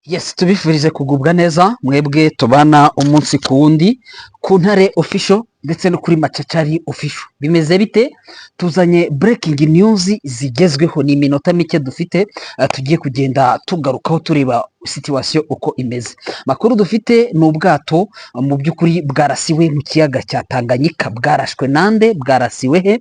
Yes, tubifurize kugubwa neza mwebwe tubana umunsi ku wundi ku Ntare Official ndetse no kuri Machachari Official. Bimeze bite? Tuzanye breaking news zigezweho, ni iminota mike dufite tugiye kugenda tugarukaho tureba situation uko imeze. Makuru dufite ni ubwato mu by'ukuri bwarasiwe mu kiyaga cya Tanganyika. Bwarashwe nande? Bwarasiwe he?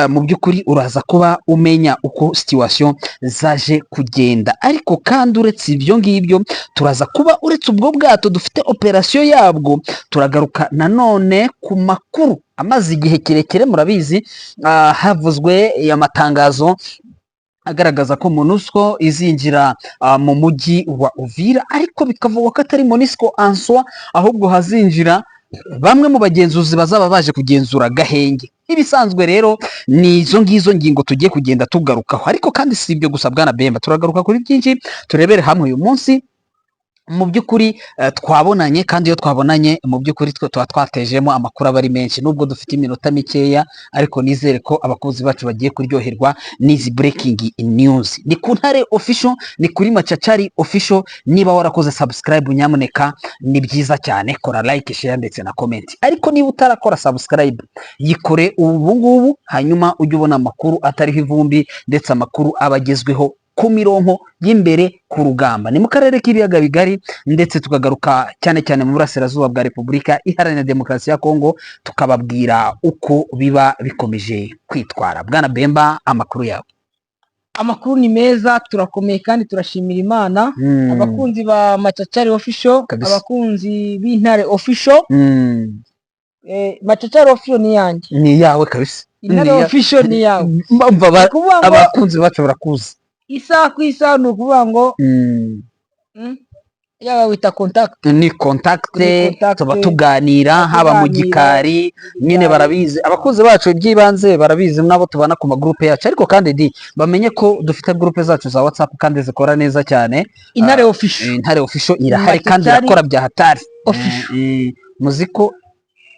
Mu by'ukuri uraza kuba umenya uko situation zaje kugenda, ariko kandi uretse ibyo ngibyo turaza kuba uretse ubwo bwato dufite operation yabwo, turagaruka nanone ku makuru amaze igihe kirekire. Murabizi havuzwe amatangazo agaragaza ko MONUSCO izinjira mu mujyi wa Uvira, ariko bikavugwa ko atari MONUSCO answa, ahubwo hazinjira bamwe mu bagenzuzi bazaba baje kugenzura Gahenge. Ibisanzwe rero ni izo ngizo ngingo tugiye kugenda tugarukaho, ariko kandi si ibyo gusa bwana Bemba, turagaruka kuri byinshi turebere hamwe uyu munsi. Mu by'ukuri twabonanye, kandi iyo twabonanye mu by'ukuri tuba twatejemo amakuru aba ari menshi, nubwo dufite iminota mikeya, ariko nizere ko abakozi bacu bagiye kuryoherwa n'izi breaking news. Ni ku Ntare Official, ni kuri Machachari Official. Niba warakoze subscribe nyamuneka ni byiza cyane, kora like, share ndetse na comment, ariko niba utarakora subscribe yikore ubu ngubu, hanyuma ujye ubona amakuru atariho ivumbi ndetse amakuru abagezweho ku mirongo y'imbere ku rugamba. Ni mu karere k'ibiyaga bigari, ndetse tukagaruka cyane cyane mu burasirazuba bwa Repubulika Iharanira Demokarasi ya Kongo, tukababwira uko biba bikomeje kwitwara. Bwana Bemba, amakuru yawe? Amakuru ni meza, turakomeye kandi turashimira Imana. Abakunzi ba Machachari Official, abakunzi b'Intare Official, Machachari Official ni yanjye, ni yawe kabisa. Intare Official ni yawe. Abakunzi bacu barakuzi isaha ku isaha, ni ukuvuga ngo yaba wita contact, ni contact, tuba tuganira haba mu gikari nyine. Barabizi abakozi bacu by'ibanze, barabizi nabo tubana ku magroupe yacu, ariko kandi bamenye ko dufite groupe zacu za WhatsApp kandi zikora neza cyane. Intare Official, Intare Official irahari kandi irakora bya hatari. Muziko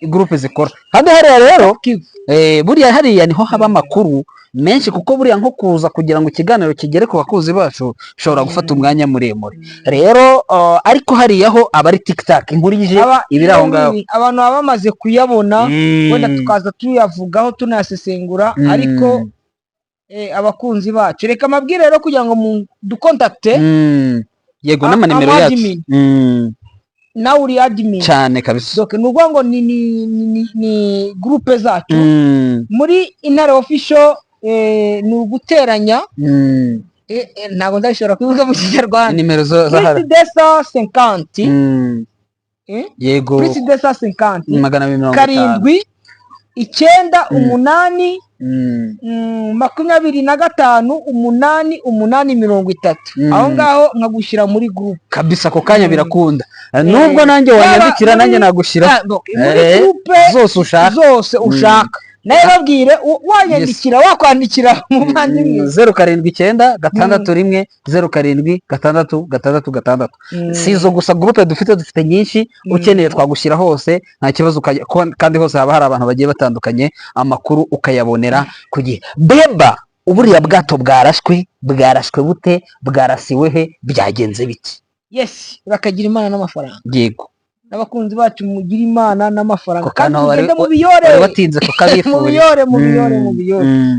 groupe zikora kandi hariya rero, buriya hariya niho haba amakuru menshi, kuko buriya nko kuza kugira ngo ikiganiro kigere ku bakozi bacu ushobora gufata umwanya muremure rero. Ariko hariyaho abari TikTok inkurije ibiri aho ngaho, abantu baba bamaze kuyabona, wenda tukaza tuyavugaho tunasesengura. Ariko abakunzi bacu, reka amabwire rero kugira ngo dukontakte, yego n'amanimero yacu, nawe uri admin cyane kabisa. Donc nuvuga ngo ni groupe zacu muri Intare Official. Ni uguteranya, ntabwo ndabishobora kubivuga mu Kinyarwanda, nimero zahara +250 yego +250 karindwi 9 8 25 8 8 30. Aho ngaho nkagushyira muri group kabisa, ako kanya birakunda. Nubwo nanjye wanyandikira nanjye nagushyira muri group zose ushaka. Naye babwire wanyandikira, wakwandikira mu bandimwe 079 661 0 7 6 6. Sizo gusa groupe dufite nyinshi, ukeneye twagushyira hose nta kibazo, kandi hose haba hari abantu bagiye batandukanye, amakuru ukayabonera ku gihe. Bemba, uburiya bwato bwarashwe bute? Bwarasiwe he? Byagenze biki? Yes, bakagira Imana n'amafaranga. Yego, n'abakunzi bacu mugira Imana n'amafaranga, kandi ugende mu biyore, watinze mu biyore,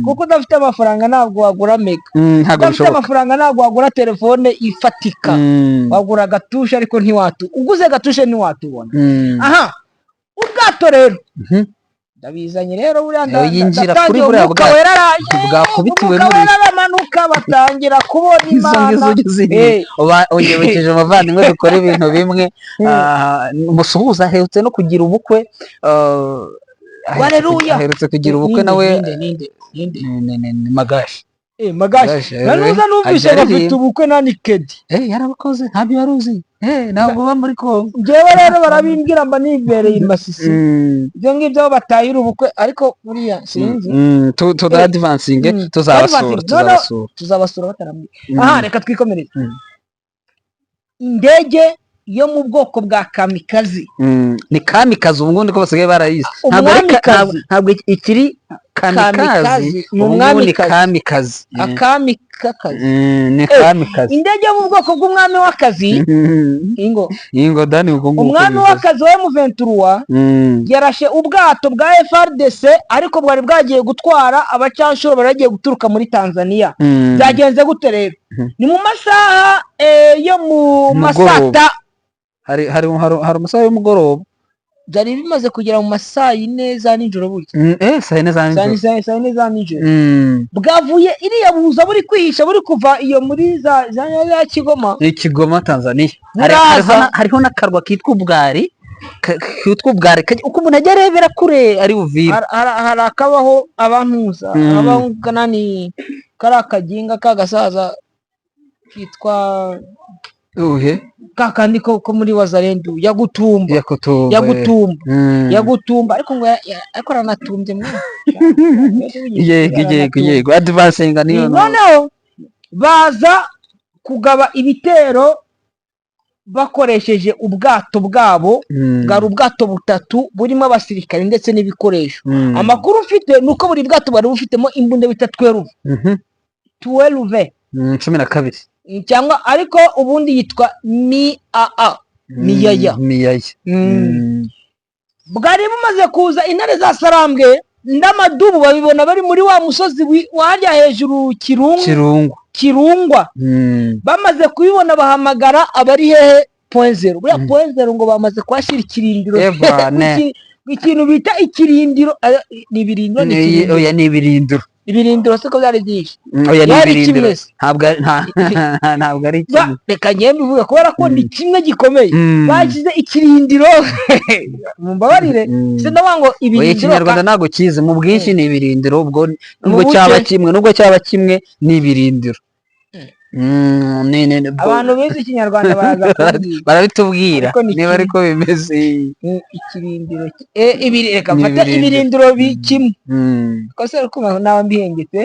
kuko udafite amafaranga ntabwo wagura mega, udafite amafaranga ntabwo wagura telefone ifatika, wagura gatushe ariko uguze gatushe ntiwatubona. Aha, ubwato rero ndabizanye rero, buriya yinjira kuri buriya bwakubitiwe n'amanuka, batangira kubona Imana. Ongebekeje abavandimwe dukora ibintu bimwe. Musuhuza aherutse no kugira ubukwe, aherutse kugira ubukwe nawe, Magashi nanuza numvise bafite ubukwe na Nikedi. Yarabakoze, ntabyo yaruzi. Ntabwo ba muri Kongo. Njyewe rero barabimbwira mba nibereye i Masisi, ibyo ngibyo batahira ubukwe, ariko buriya sinzi. Advancing, tuzabasura batarambiye. Aha, reka twikomereze. Indege yo mu bwoko bwa kamikazi. Ni kamikazi ubu ngubu ko basigaye barayize, ntabwo ikiri kamikazi, ni kamikazi. Ni kamikazi. Indege yo mu bwoko bw'umwami w'akazi ingo dani umwami w'akazi wa M23 yarashe ubwato bwa FARDC ariko bwari bwagiye gutwara abacanshuro baragiye guturuka muri Tanzania. Byagenze gute rero? Ni mu masaha yo mu masata, hari amasaha y'umugoroba, byari bimaze kugera mu masaha 4 za nijoro burya. Saa 4 za nijoro. Bwavuye iriya buza buri kwihisha buri kuva iyo muri za Kigoma Tanzania. Hariho n'akarwa kitwa ubwari, uko umuntu ajya arebera kure ari Uvira. Hari akabaho abantuza abanganani kari akaginga kagasaza kitwa kakandi ko muri Wazalendo yagutumba ariko ngo aranatumbye mwe. Yego advancing niyo noneho baza kugaba ibitero bakoresheje ubwato bwabo. Bwari ubwato butatu burimo abasirikare ndetse n'ibikoresho. Amakuru ufite nuko buri bwato bari bufitemo imbunda bita 12 12 cyangwa ariko ubundi yitwa miyaya. Bwari bumaze kuza intare za Sarambwe n'amadubu babibona bari muri wa musozi wajya hejuru Kirungwa. Bamaze kubibona bahamagara abari hehe .0. Buriya .0 ngo bamaze kwashira ikirindiro. Ikintu bita ikirindiro ni ibirindiro. Ibirindiro siko byari byinshi. Yari kimwe. Ntabwo ari kimwe. Reka nyembe bivuga kubera ko ni kimwe gikomeye. Bagize ikirindiro. Mumbabarire. Se ndabango ibirindiro. Ikinyarwanda ntago kize mu bwinshi ni ibirindiro ubwo nubwo cyaba kimwe ni ibirindiro. Abantu bize ikinyarwanda barabitubwira niba ariko bimeze. Ikirindiro reka mfata ibirindiro kimwe ko se kuma nawe mbihengetse.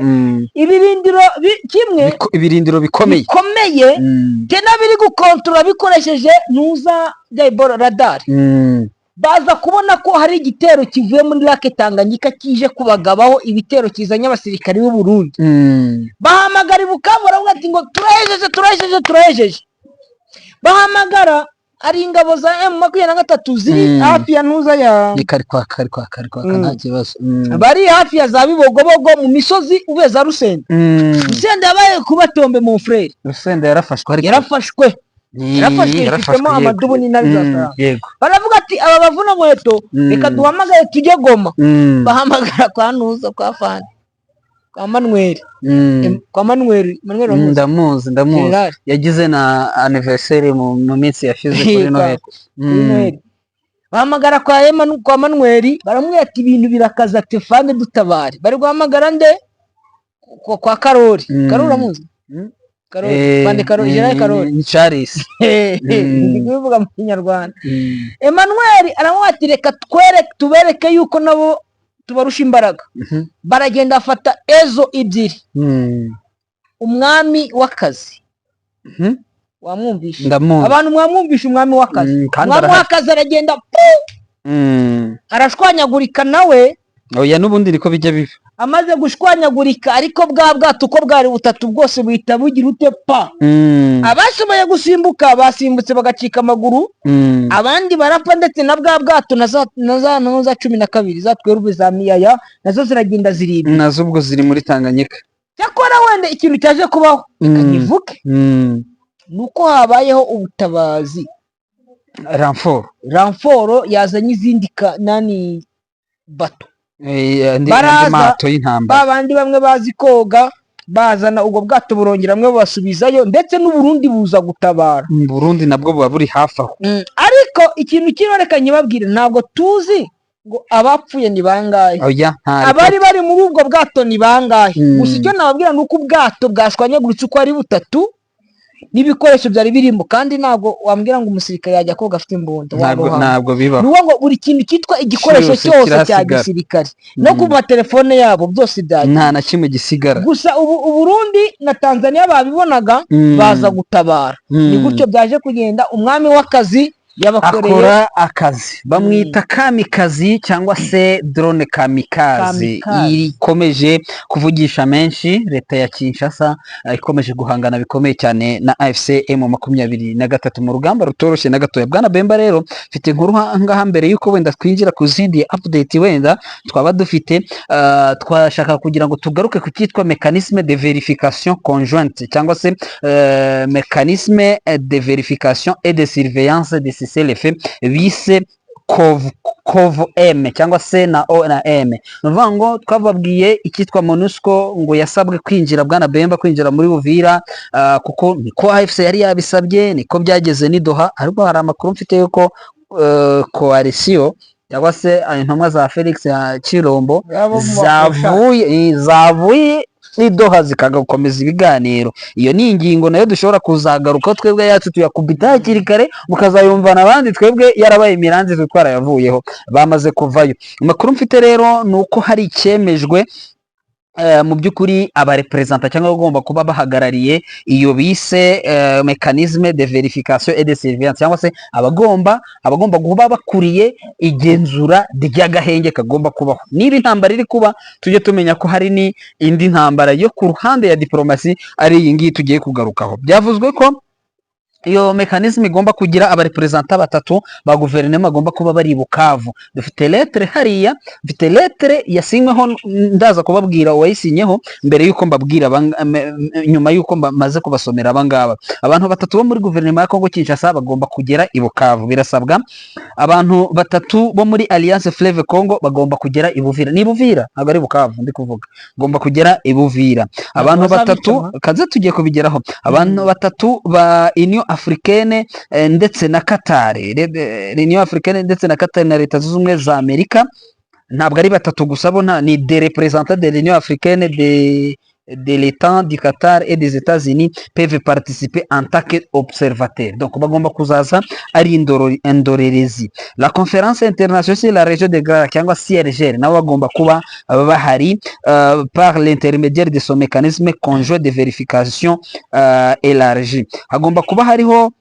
Ibirindiro kimwe, ibirindiro bikomeye tena biri gukontrola bikoresheje nuza Jaiboro radar. Baza kubona ko hari igitero kivuye muri Lake Tanganyika kije kubagabaho ibitero kizanye abasirikari b'u Burundi. Bahamagara Bukavu baravuga ati ngo turahejeje. Bahamagara ari ingabo za M23 ziri hafi ya ntuza ya kari kwa nta kibazo. Bari hafi ya za Bibogobogo mu misozi ubeza Rusende. Rusende yabaye kubatombe mu frere. Rusende yarafashwe ifitemo amadubu n'intare za Sarambwe. Baravuga ati aba bavuna muheto reka duhamagaye tujye Goma. Bahamagara kwa ntuza kwa Fani kwa Manuel ndamuzi yagize na anniversaire mu minsi yashize kuri Noheli. Bahamagara kwa Manuel baramubwira ati ibintu birakaza Stefane dutabare. Bari guhamagara nde kwa Karori. Karori amuzi Karori Charles ndivuga mu Kinyarwanda. Emmanuel aramubwira ati reka tubereke yuko nabo tubarusha imbaraga. Baragenda afata ezo ebyiri. Umwami w'akazi wamwumvisha abantu mwamwumvisha umwami w'akazi. Umwami w'akazi aragenda arashwanyagurika nawe. Oya nubundi niko bijya biva. Amaze gushwanyagurika ariko bwa bwato uko bwari butatu bwose buhita bugira ute pa. Abashoboye gusimbuka basimbutse bagacika amaguru. Abandi barapfa ndetse na bwa bwato na za 12 zatweruve za miyaya nazo ziragenda ziribi. Nazo ubwo ziri muri Tanganyika. Cyakora wende ikintu cyaje kubaho kanyivuke. Nuko habayeho ubutabazi. Ramforo yazanye izindi bato. Mato y'intambara. Babandi bamwe bazi koga bazana ubwo bwato burongeramwe basubizayo ndetse n'u Burundi buza gutabara. Burundi nabwo buba buri hafi aho. Ariko ikintu kirorekanye babwira ntabwo tuzi ngo abapfuye ni bangahe. Abari bari muri ubwo bwato ni bangahe. Gusa icyo nababwira nuko ubwato bwashwanyaguritse uko ari butatu n'ibikoresho byari birimo, kandi ntabwo wambwira ngo umusirikare yajya koga afite imbunda, ntabwo bibaho. ni ngo buri kintu cyitwa igikoresho cyose cya gisirikare no ku matelefone yabo byose byagiye, nta na kimwe gisigara. gusa ubu Burundi na Tanzania babibonaga baza gutabara, ni gutyo byaje kugenda. Umwami w'akazi akora akazi bamwita kamikazi cyangwa se drone kamikazi, ikomeje kuvugisha menshi. Leta ya Kinshasa ikomeje guhangana bikomeye cyane na AFC M23 mu rugamba rutoroshye na gatoya. Bwana Bemba rero mfite inkuru ngaha mbere yuko wenda twinjira ku zindi update wenda twaba dufite, twashaka kugira ngo tugaruke ku cyitwa mécanisme de vérification conjointe cyangwa se mécanisme de vérification et de surveillance de CCLF bise COVM cyangwa se na O na M. Nuvuga ngo twababwiye icyitwa MONUSCO ngo yasabwe kwinjira, Bwana Bemba, kwinjira muri Uvira kuko niko AFC yari yabisabye, niko byageze ni Doha. Ariko hari amakuru mfite yuko coalition cyangwa se intumwa za Felix ya Chirombo zavuye ni Doha zikagakomeza ibiganiro. Iyo ni ingingo nayo dushobora kuzagaruka twebwe yacu tuyakubita hakiri kare, mukazayumvana abandi, twebwe yarabaye imiranzi twitwara yavuyeho bamaze kuvayo. Amakuru mfite rero ni uko hari icyemejwe mu by'ukuri abarepresenta cyangwa bagomba kuba bahagarariye iyo bise mécanisme de vérification et de surveillance cyangwa se abagomba kuba bakuriye igenzura ry'agahenge kagomba kubaho. Niba intambara iri kuba, tujye tumenya ko hari ni indi ntambara yo ku ruhande ya diplomasi, ari iyi ngiyi tugiye kugarukaho. Byavuzwe ko iyo mécanisme igomba kugira abarepresenta batatu ba guverinoma bagomba kuba bari Bukavu. Dufite lettre hariya, dufite lettre yasinyweho, ndaza kubabwira uwayisinyeho mbere yuko mbabwira nyuma yuko maze kubasomera abangaba. Abantu batatu bo muri guverinoma ya Kongo Kinshasa bagomba kugera i Bukavu. Birasabwa abantu batatu bo muri Alliance Fleuve Congo bagomba kugera i Buvira. Ni Buvira ntabwo ari Bukavu ndi kuvuga, bagomba kugera i Buvira. Abantu batatu kaze tugiye kubigeraho. Abantu batatu ba Union Africaine ndetse na Qatar, Union Africaine ndetse na Qatar na Leta Zunze Ubumwe za Amerika, ntabwo ari batatu gusa, bona ni des représentants de l'Union Africaine, de l'État du Qatar et des États-Unis peuvent participer en tant qu'observateurs. Donc bagomba kuzaza ari indorerezi. La conférence internationale sur la région de Grand cyangwa CIRGL nabo bagomba kuba bahari par l'intermédiaire de son mécanisme conjoint de vérification élargi. Hagomba kuba hariho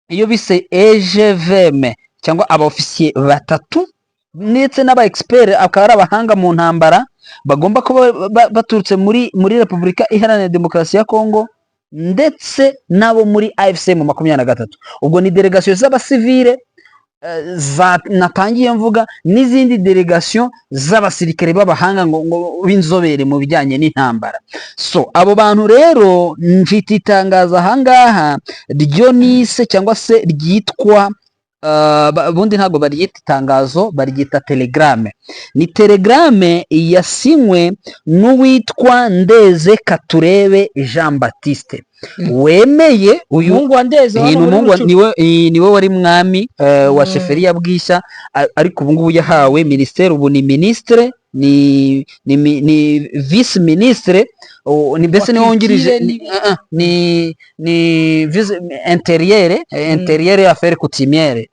iyo bise EGVM cyangwa aba-officier batatu ndetse n'aba expert akaba ari abahanga mu ntambara, bagomba kuba baturutse muri Repubulika Iharanira Demokarasi ya Kongo ndetse nabo muri AFC M23. Ubwo ni delegation z'abasivile natangiye mvuga, n'izindi delegation z'abasirikare b'abahanga ngo b'inzobere mu bijyanye n'intambara. So abo bantu rero mfite itangazo ahangaha ryo nise cyangwa se ryitwa ubundi ntabwo baryita itangazo, baryita telegrame. Ni telegrame yasinywe n'uwitwa Ndeze Katurebe Jean Baptiste, wemeye uyu Mungu wa Ndeze niwe wari mwami wa sheferi ya Bwishya, ariko ubu ngubu yahawe ministere. Ubu ni ministre, ni vice ministre, ni mbese niwe wungirije, ni vice intérieur affaire coutumière.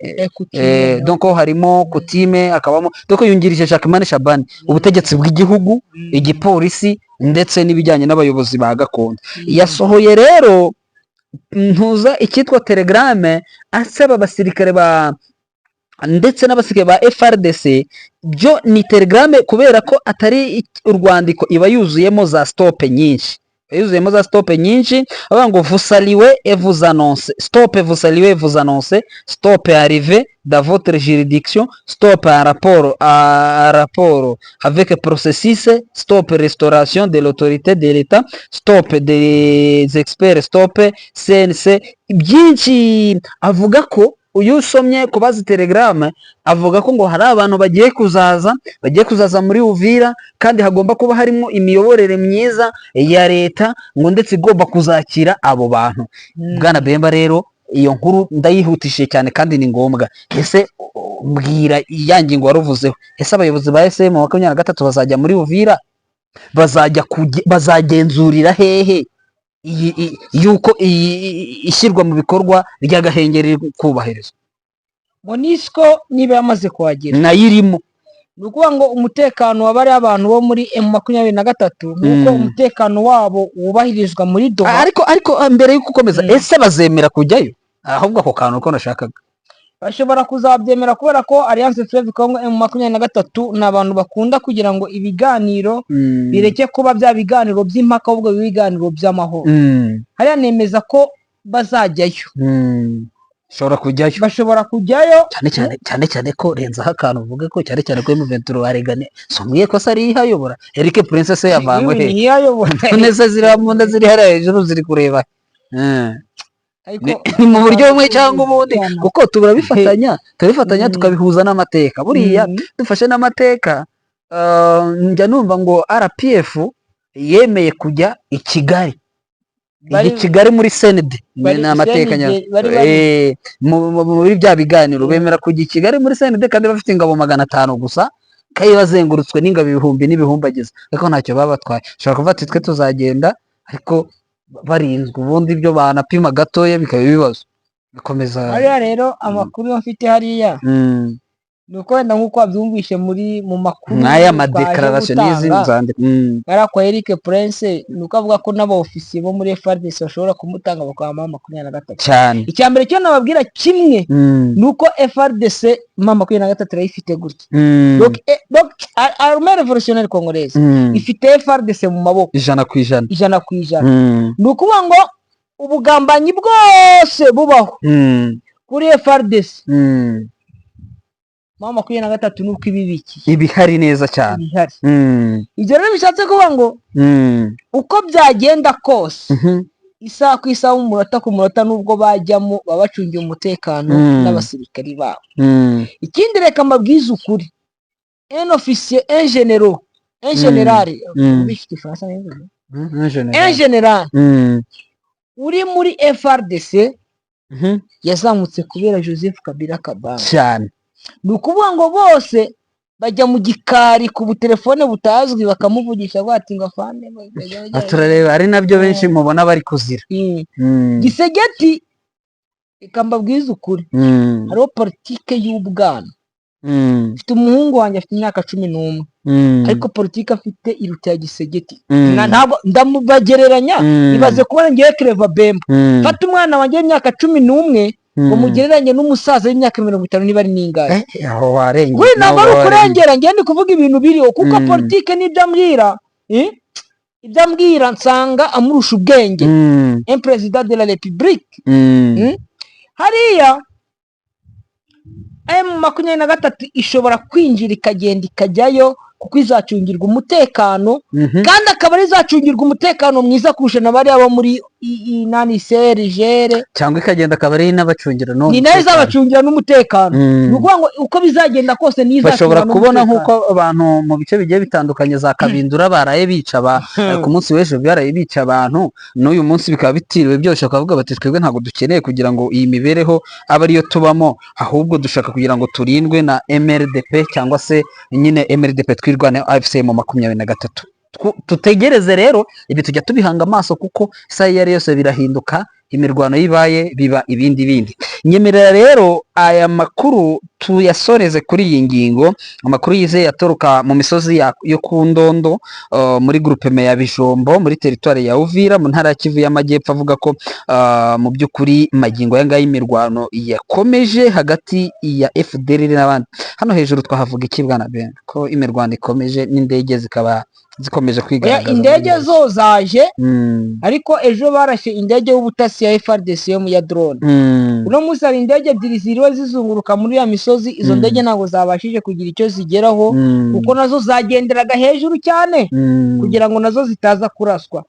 Donc harimo coutume, akabamo donc yungirije Jacquemain Shabani, ubutegetsi bw'igihugu, igipolisi ndetse n'ibijyanye n'abayobozi ba gakondo. Yasohoye rero ntuza icyitwa telegrame asaba abasirikare ndetse n'abasirikare ba FRDC. Byo ni telegrame kubera ko atari urwandiko, iba yuzuyemo za stop nyinshi, avuga ngo vous saluez et vous annonce, stop vous saluez et vous annonce, stop arrivé dans votre juridiction, stop à rapport avec processus, stop restauration de l'autorité de l'État, stop des experts, stop CNC. Byinshi avuga ko uyu usomye kubaza telegrame avuga ko ngo hari abantu bagiye kuzaza muri Uvira, kandi hagomba kuba harimo imiyoborere myiza ya leta ngo ndetse igomba kuzakira abo bantu. Bwana Bemba rero iyo nkuru ndayihutishije cyane kandi ni ngombwa. Ese mbwira ya ngingo waruvuzeho, ese abayobozi ba SM23 bazajya muri Uvira, bazagenzurira hehe? yuko ishyirwa mu bikorwa ry'agahengeri kubahirizwa. MONUSCO niba yamaze kuhagera nayo irimo, ni ukuvuga ngo umutekano w'abari abantu bo muri M23 nuko umutekano wabo wubahirizwa muri Doha. Ariko mbere yo gukomeza, ese bazemera kujyayo? Ahubwo ako kantu ko nashakaga, bashobora kuzabyemera kubera ko Alliance Fleuve Congo M23 ni abantu bakunda kugira ngo ibiganiro bireke kuba bya biganiro by'impaka, ahubwo ibiganiro by'amahoro. Hariya nemeza ko bazajyayo, bashobora kujyayo cyane ko renzaho akantu uvuge ko cyane ko M23 aregane somwiye ko sari ihayobora Eric Princess yavangwe he neza ziramunda ziri hara hejuru ziri kureba ni mu buryo bumwe cyangwa ubundi, kuko turabifatanya tukabihuza n'amateka. Buriya dufashe n'amateka, njya numva ngo RPF yemeye kujya i Kigali muri Senede n'amateka muri bya biganiro, bemera kujya i Kigali muri Senede kandi bafite ingabo 500 gusa, kandi bazengurutswe n'ingabo ibihumbi n'ibihumbagiza, ariko ntacyo baba batwaye. Ushobora kuvuga ati twe tuzagenda ariko barinzwe, ubundi ibyo banapima gatoya bikaba ibibazo bikomeza. Hariya rero amakuru afite hariya nuko wenda nk'uko wabyumvishe mu makuru nk'aya madeclaration n'izindi zandiko kwa Eric Prince, nuko avuga ko n'abaofisiye bo muri FARDC bashobora kumutanga bakaba 23 cyane. Icyambere cyo nababwira kimwe nuko FARDC 23 irayifite gutya. Donc Armée Révolutionnaire Congolaise ifite FARDC mu maboko 100%. Nuko ngo ubugambanyi bwose bubaho kuri FARDC 23 nuko ibihari neza cyane. Ibyo rero bishatse kuvuga ngo uko byagenda kose, isaha ku isaha, umunota ku munota, nubwo bajyamo baba bacungiye umutekano n'abasirikari babo. Ikindi reka mbabwize ukuri, un officier, un général uri muri FARDC yazamutse kubera Joseph Kabila Kabanga cyane. Ni ukuvuga ngo bose bajya mu gikari ku butelefone butazwi bakamuvugisha bati ngo afande turareba, ari nabyo benshi mubona bari kuzira. Gisegeti ikambabwiza ukuri, hariho politike y'ubwana. Mfite umuhungu wanjye afite imyaka 11, ariko politike afite iruta ya Gisegeti. Ntabwo ndamubagereranya, ibaze kubona ngiye Cleva Bemba fata umwana wanjye imyaka 11 ngo mugereranye n'umusaza w'imyaka 50 niba ari ningaye. Aho warengeye we ntabwo ari kurengera, ngende kuvuga ibintu biriho, kuko politike nibyo ambwira nsanga amurusha ubwenge. Un président de la République hariya M23 ishobora kwinjira ikagenda ikajyayo, kuko izacungirwa umutekano, kandi akaba ari izacungirwa umutekano mwiza kurusha n'abari abo muri Sergere, cyangwa ikagenda akaba ari n'abacungira ni nayo izabacungira n'umutekano. Ni ukuvuga ngo uko bizagenda kose bashobora kubona nk'uko abantu mu bice bigiye bitandukanye za Kabindura baraye bica ku munsi w'ejo baraye bica abantu, n'uyu munsi bikaba bitiriwe byose, bakavuga bati twebwe ntabwo dukeneye kugira ngo iyi mibereho abe ariyo tubamo, ahubwo dushaka kugira ngo turindwe na MRDP cyangwa se nyine MRDP twirwane AFC mu 23. Tutegereze rero, ibi tujya tubihanga amaso, kuko isaha iyo ari yose birahinduka, imirwano yibaye biba ibindi. Nyemerera rero aya makuru tuyasoreze kuri iyi ngingo. Amakuru yize yatoroka mu misozi yo ku Ndondo muri groupement ya Bijombo muri territoire ya Uvira mu ntara ya Kivu y'Amajyepfo, avuga ko mu by'ukuri magingo yanga y'imirwano yakomeje hagati ya FDLR n'abandi. Hano hejuru twahavuga iki bwana Ben, ko imirwano ikomeje n'indege zikaba zikomeje kwigaragaza? Indege zo zaje, ariko ejo barashe indege y'ubutasi ya FARDC ya drone. Uno munsi hari indege ebyiri ziriwe zizunguruka muri ya misozi. Izo ndege ntabwo zabashije kugira icyo zigeraho, kuko nazo zagenderaga hejuru cyane kugira ngo nazo zitaza kuraswa.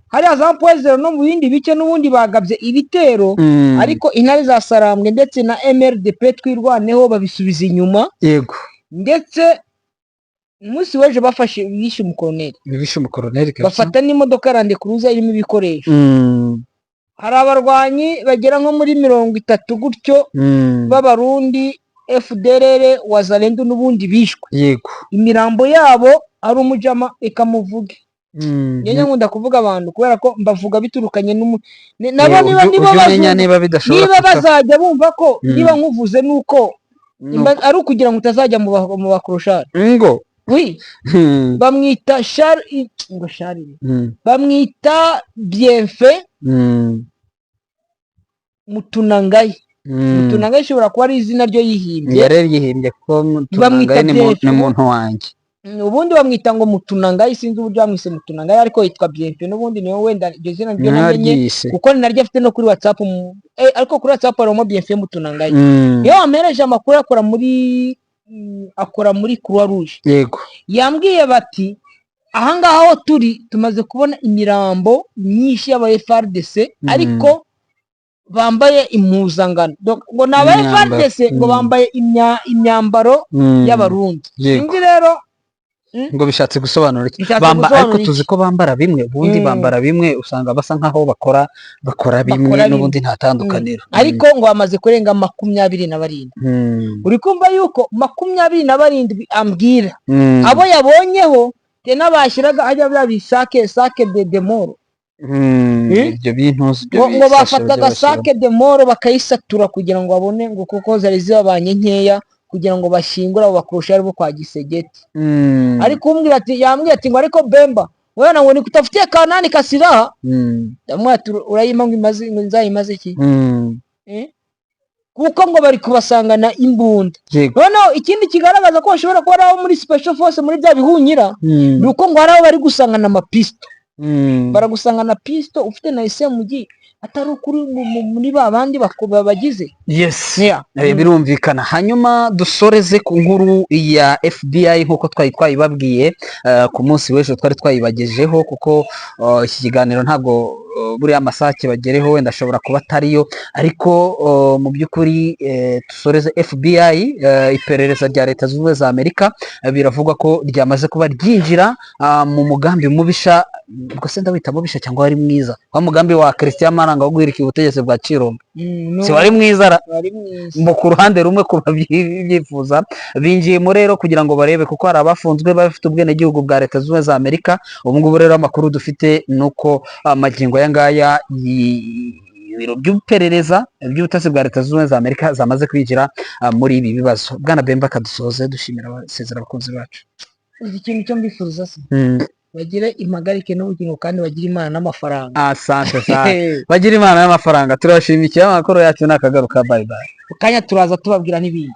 Hariya za Poezero no mu bindi bice n'ubundi bagabye ibitero, ariko intare za Sarambwe ndetse na MRDP twirwaneho babisubiza inyuma. Yego, ndetse umunsi w'ejo bafashe bishe umukoloneli bafata n'imodoka Land Cruiser irimo ibikoresho. Hari abarwanyi bagera nko muri 30 gutyo b'Abarundi FDLR Wazalendo n'ubundi bishwe. Yego, imirambo yabo ari umujama ikamuvuge Niyo nkunda kuvuga abantu kubera ko mbavuga biturukanye nabo niba bazajya bumva ko niba nkuvuze nuko ari ukugira ngo utazajya mu bakoroshari ngo bamwita bamwita Bienfait Mutunangayi. Mutunangayi ishobora kuba ari izina ryo yihimbye, yari yihimbye kuko Mutunangayi ni muntu wanjye. Ubundi bamwita ngo Mutunangayi, sinzi uburyo bamwise Mutunangayi ariko yitwa Bienfait. N'ubundi niwe wenda iryo zina ryo namenye kuko ninaryo afite no kuri WhatsApp, ariko kuri WhatsApp harimo Bienfait Mutunangayi. Iyo wamereje amakuru akora muri Croix Rouge. Yego, yambwiye bati ahangaha aho turi tumaze kubona imirambo myinshi y'aba FARDC ariko bambaye impuzangano, ngo ni aba FARDC ngo bambaye imyambaro y'abarundi. Sinzi rero ngo bishatse gusobanura ariko tuzi ko bambara bimwe, ubundi bambara bimwe usanga basa nkaho bakora bimwe n'ubundi nta tandukaniro, ariko ngo bamaze kurenga 27. uri kumva yuko 27 ambwira abo yabonyeho n'abashyiraga ajya babisake sake de moro. Ibyo bintu ngo bafataga sake de moro bakayisatura kugira ngo babone ngo kuko zari zibabanye nkeya kugira ngo bashingura abo bakoroshari bo kwa Gisegeti. ariko umbwira ati yambwiye ati ngo ariko Bemba wewe ngo nikutafutie kanani kasiraha urayima ngo nzayimaze iki kuko ngo bari kubasangana imbunda. Noneho ikindi kigaragaza ko bashobora kuba ari abo muri special force muri bya bihunyira nuko ngo hari abo bari gusangana amapisto, baragusangana pisto ufite na SMG atari ukuri muri babandi bagize. Yes, birumvikana. Hanyuma dusoreze ku nkuru ya FBI nkuko twayibabwiye ku munsi w'ejo twari twayibagejeho, kuko iki kiganiro ntabwo buriya amasaha kibagereho wenda ashobora kuba atariyo, ariko mu by'ukuri dusoreze FBI, iperereza rya Leta Zunze Ubumwe za Amerika biravugwa ko ryamaze kuba ryinjira mu mugambi mubisha, ubwo se ndawita mubisha cyangwa wari mwiza, wa mugambi wa Christian Maranga wo guhirika ubutegetsi bwa Chirombe. Si wari mwiza mu ku ruhande rumwe ku babyifuza binjiyemo rero kugira ngo barebe, kuko hari abafunzwe bafite ubwenegihugu bwa Leta Zunze Ubumwe za Amerika. Ubu ngubu rero amakuru dufite nuko amagingo aya ngaya ibiro by'uperereza by'ubutasi bwa Leta Zunze Ubumwe za Amerika zamaze kwinjira muri ibi bibazo. Bwana Bemba, kadusoze dushimira abasezera abakunzi bacu. Ikintu cyo mbifuza se bagire impagarike n'ubugingo kandi bagire Imana n'amafaranga. Asante cyane. Bagire Imana n'amafaranga. Turabashimiye. Amakuru yacu nakagaruka. Bye bye. Ukanya turaza tubabwira n'ibindi.